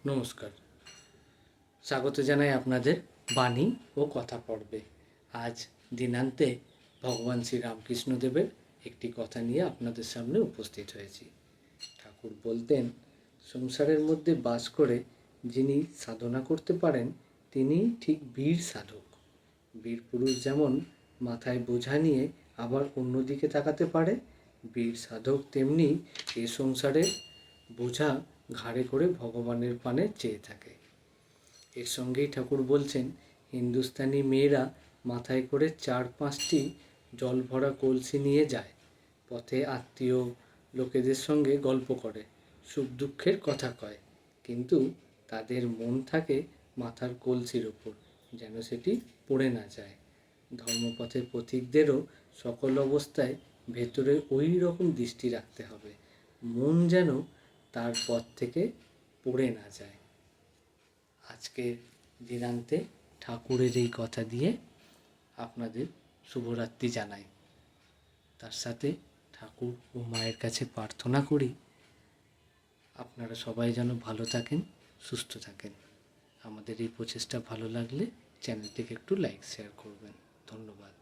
নমস্কার, স্বাগত জানাই আপনাদের বাণী ও কথা পর্বে। আজ দিনান্তে ভগবান শ্রী রামকৃষ্ণদেবের একটি কথা নিয়ে আপনাদের সামনে উপস্থিত হয়েছি। ঠাকুর বলতেন, সংসারের মধ্যে বাস করে যিনি সাধনা করতে পারেন তিনি ঠিক বীর সাধক। বীর পুরুষ যেমন মাথায় বোঝা নিয়ে আবার অন্যদিকে তাকাতে পারে, বীর সাধক তেমনি এ সংসারের বোঝা ঘাড়ে করে ভগবানের পানে চেয়ে থাকে। এর সঙ্গেই ঠাকুর বলছেন, হিন্দুস্তানি মেয়েরা মাথায় করে 4-5টি জল ভরা কলসি নিয়ে যায়, পথে আত্মীয় লোকেদের সঙ্গে গল্প করে, সুখ দুঃখের কথা কয়, কিন্তু তাদের মন থাকে মাথার কলসির ওপর, যেন সেটি পড়ে না যায়। ধর্মপথের পথিকদেরও সকল অবস্থায় ভেতরে ওই রকম দৃষ্টি রাখতে হবে, মন যেন তার পথ থেকে পড়ে না যায়। আজকের দিনান্তে ঠাকুরের এই কথা দিয়ে আপনাদের শুভরাত্রি জানাই। তার সাথে ঠাকুর ও মায়ের কাছে প্রার্থনা করি আপনারা সবাই যেন ভালো থাকেন, সুস্থ থাকেন। আমাদের এই প্রচেষ্টা ভালো লাগলে চ্যানেলটিকে একটু লাইক শেয়ার করবেন। ধন্যবাদ।